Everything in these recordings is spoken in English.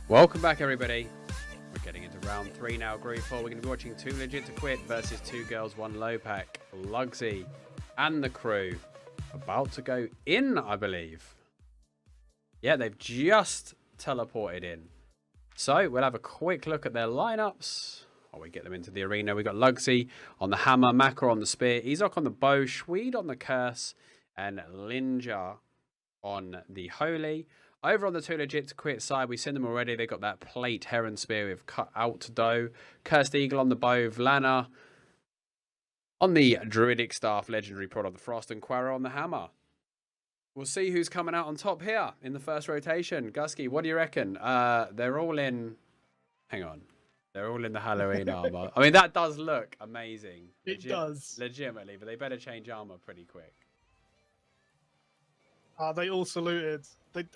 Welcome back, everybody. We're getting into round 3 now, Group 4. We're going to be watching 2 Legit to Quit versus 2 Girls, 1 LowPac. Lugsy and the crew about to go in, I believe. Yeah, they've just teleported in. So we'll have a quick look at their lineups while we get them into the arena. We've got Lugsy on the hammer, Makor on the spear, Izok on the bow, Swede on the curse, and Linja on the holy. Over on the 2 Legit to Quit side, we've seen them already. They've got that plate Heron Spear with cut out dough. Cursed Eagle on the bow, Vlana on the Druidic Staff, Legendary Prod on the Frost, and Quaro on the hammer. We'll see who's coming out on top here in the first rotation. Gusky, what do you reckon? They're all in... Hang on. They're all in the Halloween armor. I mean, that does look amazing. It does. Legitimately, but they better change armor pretty quick. They all saluted.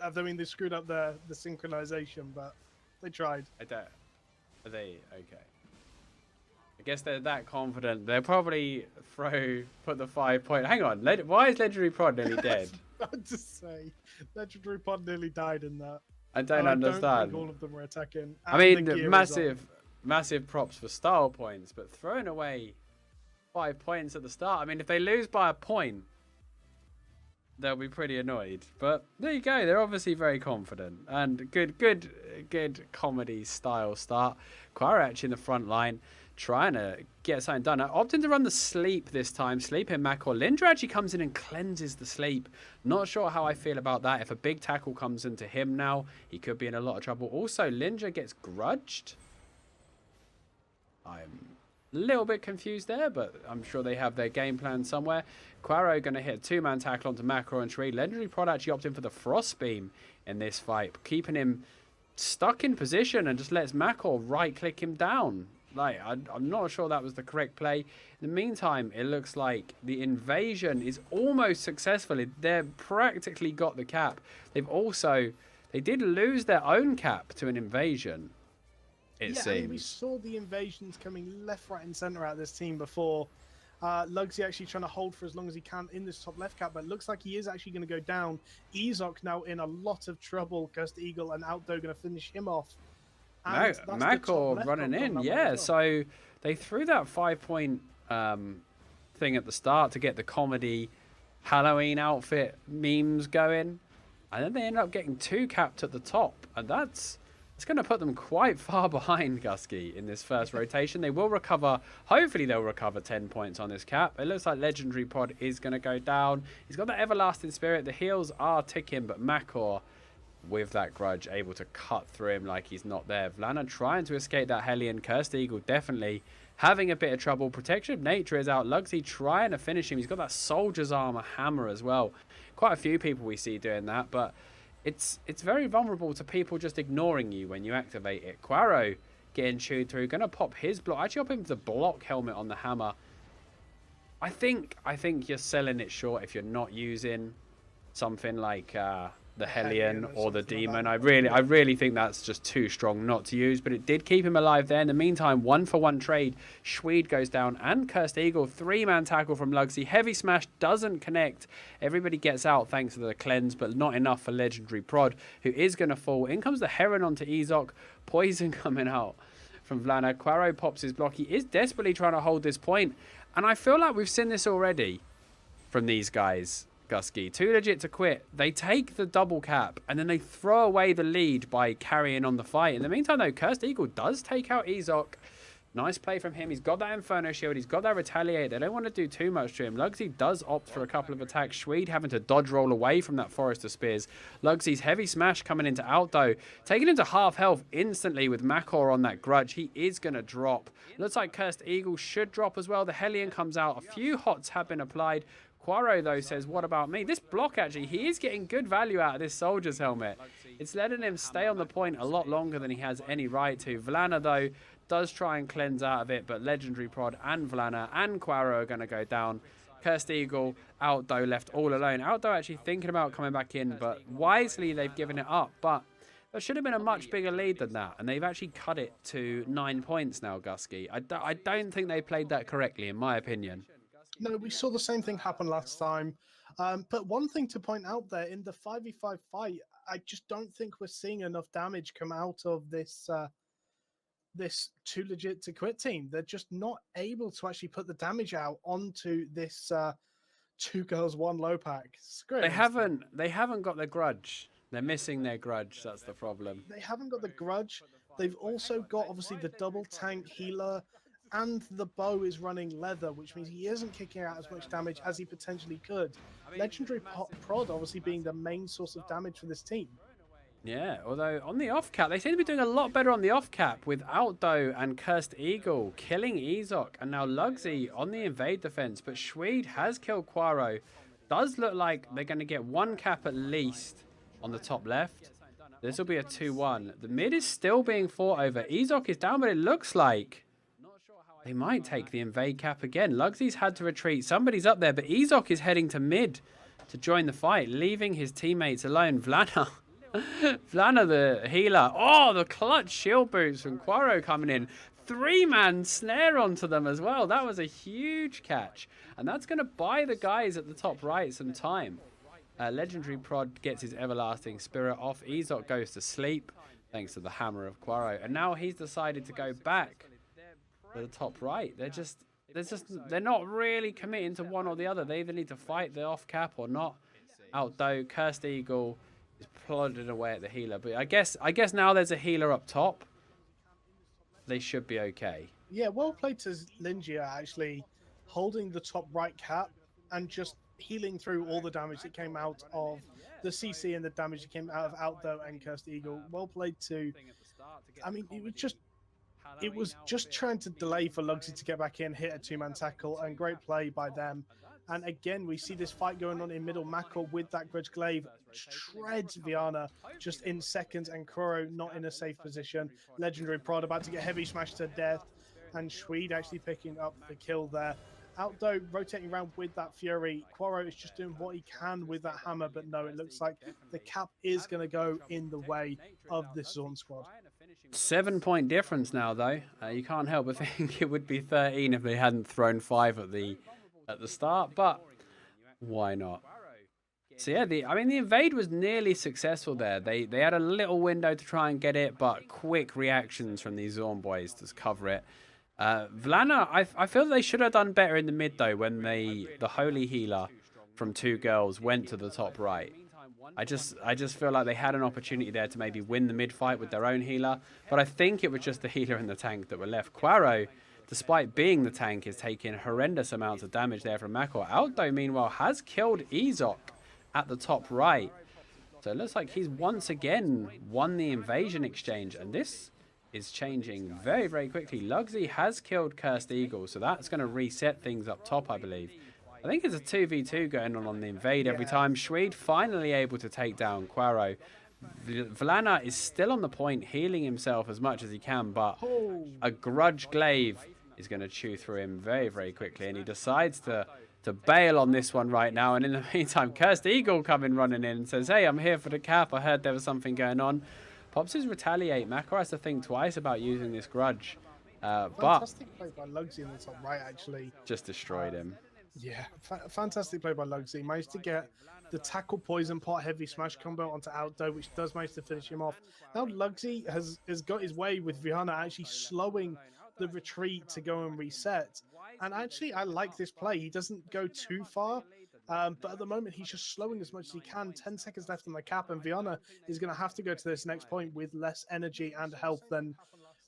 I mean, they screwed up the synchronization, but they tried. Are they okay? I guess they're that confident. They'll probably put the 5 point. Hang on, why is Legendary Prod nearly dead? I'd just say, Legendary Pod nearly died in that. I don't understand. I don't think all of them were attacking. I mean, massive props for style points, but throwing away 5 points at the start. I mean, if they lose by a point, they'll be pretty annoyed. But there you go. They're obviously very confident. And good comedy style start. Quarac in the front line, trying to get something done. Opting to run the sleep this time. Sleep in Makor. Lindra actually comes in and cleanses the sleep. Not sure how I feel about that. If a big tackle comes into him now, he could be in a lot of trouble. Also, Lindra gets grudged. I'm a little bit confused there, but I'm sure they have their game plan somewhere. Quaro going to hit a 2-man tackle onto Makor and Shree. Legendary Prod actually opting for the Frost Beam in this fight, keeping him stuck in position and just lets Makor right-click him down. Like, I'm not sure that was the correct play. In the meantime, it looks like the invasion is almost successful. They've practically got the cap. They did lose their own cap to an invasion. It seems. I mean, we saw the invasions coming left, right, and center out of this team before. Lugsy actually trying to hold for as long as he can in this top left cap, but it looks like he is actually going to go down. Izok now in a lot of trouble. Cursed Eagle and Outdo going to finish him off. Makor running in, yeah. Well. So they threw that 5 point thing at the start to get the comedy Halloween outfit memes going, and then they end up getting 2 capped at the top, and it's going to put them quite far behind Gusky in this first rotation. They will recover. Hopefully, they'll recover 10 points on this cap. It looks like Legendary Pod is going to go down. He's got that Everlasting Spirit. The heals are ticking, but Makor, with that grudge, able to cut through him like he's not there. Vlana trying to escape that Hellion. Cursed Eagle definitely having a bit of trouble. Protection of Nature is out. Lugsy trying to finish him. He's got that Soldier's Armor hammer as well. Quite a few people we see doing that, but it's very vulnerable to people just ignoring you when you activate it. Quaro getting chewed through. Going to pop his block. Actually, up him the block helmet on the hammer. I think you're selling it short if you're not using something like the Hellion or the Demon. I really think that's just too strong not to use, but it did keep him alive there. In the meantime, 1-for-1 trade. Swede goes down and Cursed Eagle. 3-man tackle from Lugsy. Heavy Smash doesn't connect. Everybody gets out thanks to the cleanse, but not enough for Legendary Prod, who is going to fall. In comes the Heron onto Izok. Poison coming out from Vlana. Quaro pops his block. He is desperately trying to hold this point, and I feel like we've seen this already from these guys. Gusky, 2 Legit to Quit. They take the double cap and then they throw away the lead by carrying on the fight. In the meantime, though, Cursed Eagle does take out Izok. Nice play from him. He's got that Inferno Shield. He's got that Retaliate. They don't want to do too much to him. Lugsy does opt for a couple of attacks. Swede having to dodge roll away from that Forest of Spears. Lugsy's Heavy Smash coming into Outdo. Taking him to half health instantly with Makor on that grudge. He is going to drop. Looks like Cursed Eagle should drop as well. The Hellion comes out. A few hots have been applied. Quaro, though, says, what about me? This block, actually, he is getting good value out of this soldier's helmet. It's letting him stay on the point a lot longer than he has any right to. Vlana, though, does try and cleanse out of it, but Legendary Prod and Vlana and Quaro are going to go down. Cursed Eagle, Outdo left all alone. Outdo actually thinking about coming back in, but wisely they've given it up. But there should have been a much bigger lead than that, and they've actually cut it to 9 points now, Gusky. I don't think they played that correctly, in my opinion. No, we saw the same thing happen last time. But one thing to point out there, in the 5v5 fight, I just don't think we're seeing enough damage come out of this this too legit to quit team. They're just not able to actually put the damage out onto this two girls, one LowPac. They haven't got the grudge. They're missing their grudge. That's the problem. They haven't got the grudge. They've also got obviously the double tank healer, and the bow is running leather, which means he isn't kicking out as much damage as he potentially could. Legendary Prod obviously being the main source of damage for this team. Yeah, although on the off-cap, they seem to be doing a lot better on the off-cap with Outdo and Cursed Eagle killing Ezok, and now Lugsy on the invade defense, but Schweed has killed Quaro. Does look like they're going to get one cap at least on the top left. This will be a 2-1. The mid is still being fought over. Ezok is down, but it looks like they might take the invade cap again. Lugsy's had to retreat. Somebody's up there, but Ezok is heading to mid to join the fight, leaving his teammates alone. Vlana the healer. Oh, the clutch shield boots from Quaro coming in. 3-man snare onto them as well. That was a huge catch. And that's going to buy the guys at the top right some time. Legendary Prod gets his everlasting spirit off. Ezok goes to sleep thanks to the hammer of Quaro. And now he's decided to go back to the top right. They're not really committing to one or the other. They either need to fight the off cap or not. Outdo, Cursed Eagle is plodding away at the healer. But I guess now there's a healer up top. They should be okay. Yeah, well played to Lingia actually holding the top right cap and just healing through all the damage that came out of the CC and the damage that came out of Outdo and Cursed Eagle. Well played to... I mean, it was just trying to delay for Lugsy to get back in, hit a 2-man tackle, and great play by them. And again, we see this fight going on in middle. Mako with that Grudge Glaive shreds Viana just in seconds, and Quaro not in a safe position. Legendary Prod about to get heavy smashed to death, and Schweed actually picking up the kill there. Outdo rotating around with that Fury. Quaro is just doing what he can with that hammer, but no, it looks like the cap is going to go in the way of this Zorn squad. 7-point difference now, though. You can't help but think it would be 13 if they hadn't thrown 5 at the start, but why not? So yeah, the invade was nearly successful there. They had a little window to try and get it, but quick reactions from these Zorn boys to cover it. Vlana, I feel they should have done better in the mid though when the holy healer from two girls went to the top right. I just feel like they had an opportunity there to maybe win the mid fight with their own healer, but I think it was just the healer and the tank that were left. Quaro, despite being the tank, is taking horrendous amounts of damage there from Mako. Outdo, meanwhile, has killed Ezok at the top right. So it looks like he's once again won the invasion exchange, and this is changing very, very quickly. Lugsy has killed Cursed Eagle, so that's going to reset things up top, I believe. I think it's a 2v2 going on the invade every time. Schweed finally able to take down Quaro. Vlana is still on the point, healing himself as much as he can, but a Grudge Glaive is going to chew through him very, very quickly, and he decides to bail on this one right now. And in the meantime, Cursed Eagle coming running in and says, hey, I'm here for the cap. I heard there was something going on. Pops his retaliate. Mako has to think twice about using this grudge. Fantastic play by Lugsy in the top right, actually. Just destroyed him. Yeah, fantastic play by Lugsy. Managed to get the tackle poison pot heavy smash combo onto Outdo, which does manage to finish him off. Now Lugsy has got his way with Viana actually slowing the retreat to go and reset. And actually, I like this play. He doesn't go too far. But at the moment, he's just slowing as much as he can. 10 seconds left on the cap, and Viana is going to have to go to this next point with less energy and health than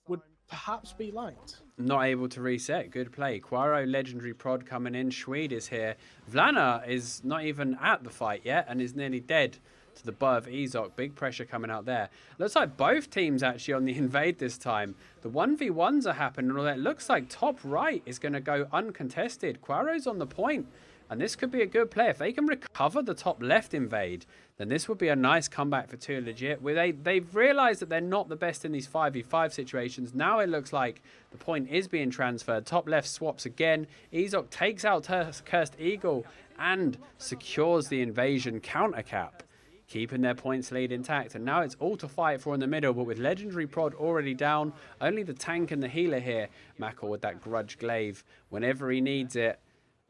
would perhaps be liked. Not able to reset. Good play. Quaro, Legendary Prod coming in. Schweed is here. Vlana is not even at the fight yet and is nearly dead to the butt of Ezok. Big pressure coming out there. Looks like both teams actually on the invade this time. The 1v1s are happening, and all that. Looks like top right is going to go uncontested. Quaro's on the point. And this could be a good play. If they can recover the top left invade, then this would be a nice comeback for Too Legit. They've realized that they're not the best in these 5v5 situations. Now it looks like the point is being transferred. Top left swaps again. Ezok takes out Cursed Eagle and secures the invasion counter cap, keeping their points lead intact. And now it's all to fight for in the middle, but with Legendary Prod already down, only the tank and the healer here. Mako with that Grudge Glaive whenever he needs it.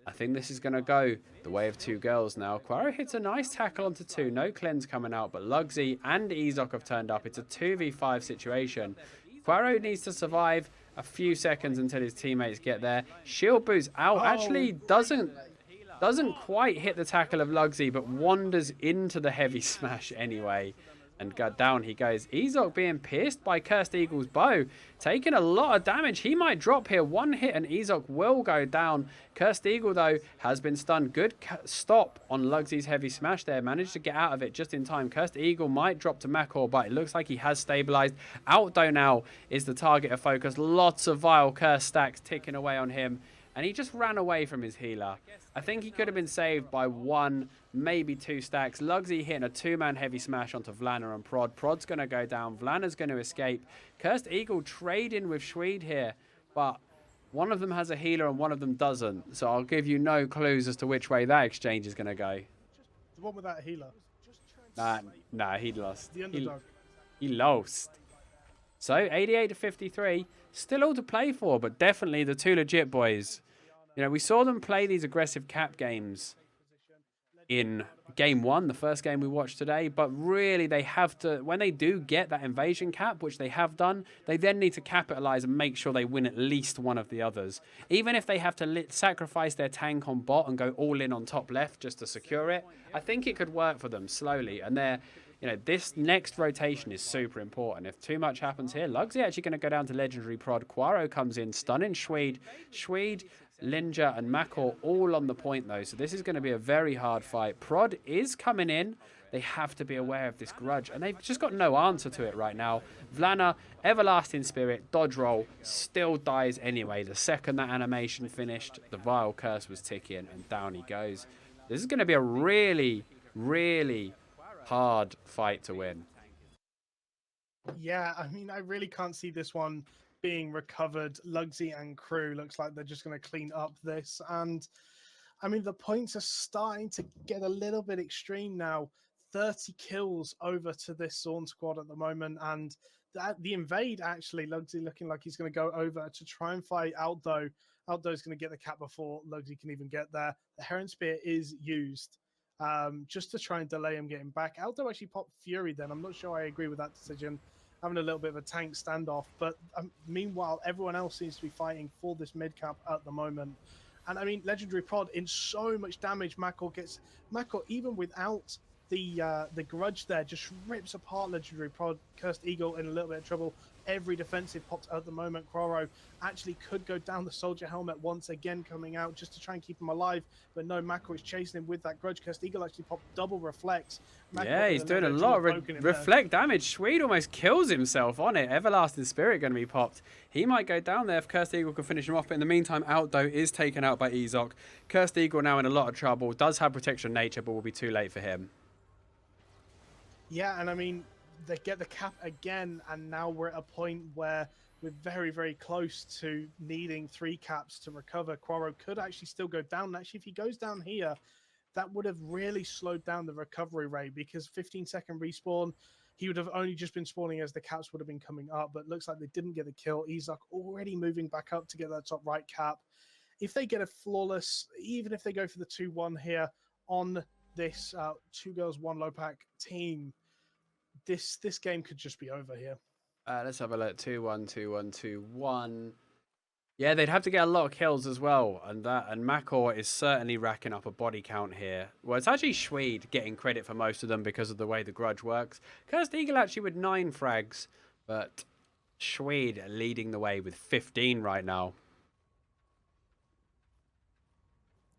I think this is going to go the way of two girls now. Quaro hits a nice tackle onto two. No cleanse coming out, but Lugsy and Ezok have turned up. It's a 2v5 situation. Quaro needs to survive a few seconds until his teammates get there. Shield boost out. Actually doesn't quite hit the tackle of Lugsy, but wanders into the heavy smash anyway. And down he goes. Ezok being pierced by Cursed Eagle's bow. Taking a lot of damage. He might drop here. One hit and Ezok will go down. Cursed Eagle, though, has been stunned. Good stop on Lugsy's heavy smash there. Managed to get out of it just in time. Cursed Eagle might drop to Makor, but it looks like he has stabilized. Outdo now is the target of focus. Lots of vile curse stacks ticking away on him. And he just ran away from his healer. I think he could have been saved by one, maybe two stacks. Lugsy hitting a two-man heavy smash onto Vlana and Prod. Prod's going to go down. Vlana's going to escape. Cursed Eagle trading with Schwede here. But one of them has a healer and one of them doesn't. So I'll give you no clues as to which way that exchange is going to go. The one without a healer. Nah, he lost. The underdog. He lost. So 88 to 53. Still all to play for, but definitely the two legit boys. You know, we saw them play these aggressive cap games in game one, the first game we watched today, but really they have to, when they do get that invasion cap, which they have done, they then need to capitalize and make sure they win at least one of the others. Even if they have to sacrifice their tank on bot and go all in on top left just to secure it, I think it could work for them slowly. And they're, you know, this next rotation is super important. If too much happens here, Lugsy actually going to go down to Legendary Prod. Quaro comes in, stunning Schwede. Schwede, Linja, and Makor all on the point, though. So this is going to be a very hard fight. Prod is coming in. They have to be aware of this grudge. And they've just got no answer to it right now. Vlana, Everlasting Spirit, dodge roll, still dies anyway. The second that animation finished, the Vile Curse was ticking, and down he goes. This is going to be a really, really hard fight to win. Yeah, I mean, I really can't see this one being recovered. Lugsy and crew looks like they're just going to clean up this. And, I mean, the points are starting to get a little bit extreme now. 30 kills over to this Zorn squad at the moment. And the invade, actually, Lugsy looking like he's going to go over to try and fight Outdo. Outdo's going to get the cap before Lugsy can even get there. The Heron Spear is used just to try and delay him getting back. Aldo actually popped Fury then. I'm not sure I agree with that decision. Having a little bit of a tank standoff. But meanwhile, everyone else seems to be fighting for this mid cap at the moment. And I mean, Legendary Prod in so much damage. Makor even without the grudge there, just rips apart Legendary Prod. Cursed Eagle in a little bit of trouble. Every defensive popped at the moment. Quaro actually could go down the soldier helmet once again, coming out just to try and keep him alive. But no, Makor is chasing him with that grudge. Cursed Eagle actually popped double reflects. Yeah, he's doing a lot of reflect damage. Schwede almost kills himself on it. Everlasting Spirit going to be popped. He might go down there if Cursed Eagle can finish him off. But in the meantime, Outdo is taken out by Ezok. Cursed Eagle now in a lot of trouble. Does have protection nature, but will be too late for him. Yeah, and I mean, they get the cap again, and now we're at a point where we're very, very close to needing 3 caps to recover. Quaro could actually still go down. Actually, if he goes down here, that would have really slowed down the recovery rate, because 15-second respawn, he would have only just been spawning as the caps would have been coming up, but it looks like they didn't get the kill. Ezok already moving back up to get that top right cap. If they get a flawless, even if they go for the 2-1 here on this 2 girls, 1 LowPac team, this game could just be over here. Let's have a look. 2-1, 2-1, 2-1. Yeah, they'd have to get a lot of kills as well, and Makor is certainly racking up a body count here. Well, it's actually Schwede getting credit for most of them because of the way the grudge works. Cursed Eagle actually with 9 frags, but Schwede leading the way with 15 right now.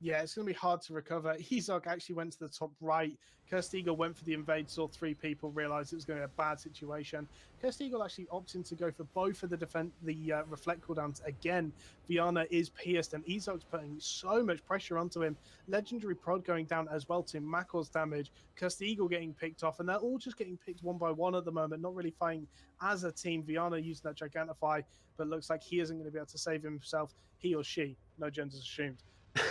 Yeah, it's going to be hard to recover. Ezok actually went to the top right. Cursed Eagle went for the invade, saw 3 people, realized it was going to be a bad situation. Cursed Eagle actually opting to go for both of the reflect cooldowns again. Viana is pierced, and Ezok's putting so much pressure onto him. Legendary Prod going down as well to Makor's damage. Cursed Eagle getting picked off, and they're all just getting picked one by one at the moment, not really fighting as a team. Viana using that Gigantify, but looks like he isn't going to be able to save himself. He or she, no genders assumed.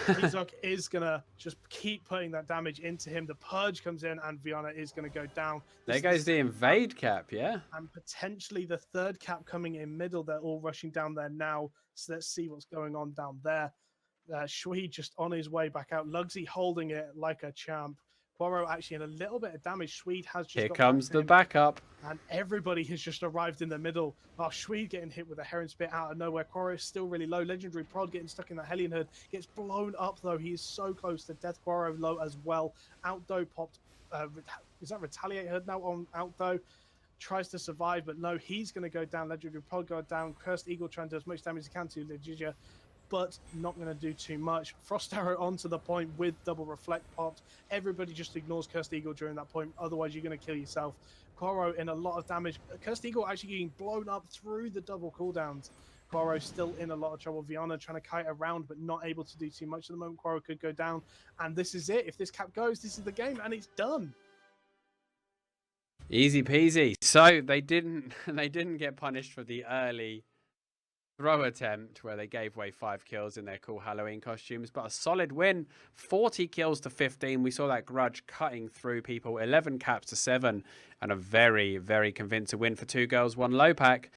Ezok is going to just keep putting that damage into him. The Purge comes in, and Viana is going to go down. There goes the invade cap, yeah. And potentially the 3rd cap coming in middle. They're all rushing down there now. So let's see what's going on down there. Shui just on his way back out. Lugsy holding it like a champ. Quoro actually in a little bit of damage. Swede has just Here got comes back to the him, backup. and everybody has just arrived in the middle. Oh, Swede getting hit with a Heron Spit out of nowhere. Quoro is still really low. Legendary Prod getting stuck in the Hellion Hood. Gets blown up, though. He is so close to death. Quoro low as well. Outdo popped. Is that Retaliate Hood now on Outdo? Tries to survive, but no, he's going to go down. Legendary Prod go down. Cursed Eagle trying to do as much damage as he can to Legisia, but not going to do too much. Frost Arrow onto the point with double reflect popped. Everybody just ignores Cursed Eagle during that point, otherwise you're going to kill yourself. Quoro in a lot of damage. Cursed Eagle actually getting blown up through the double cooldowns. Quoro still in a lot of trouble. Viana trying to kite around, but not able to do too much at the moment. Quoro could go down, and this is it. If this cap goes, this is the game, and it's done. Easy peasy. So they didn't get punished for the early throw attempt where they gave away 5 kills in their cool Halloween costumes, but a solid win, 40 kills to 15. We saw that Grudge cutting through people, 11 caps to 7, and a very, very convincing win for 2 girls, 1 LowPac.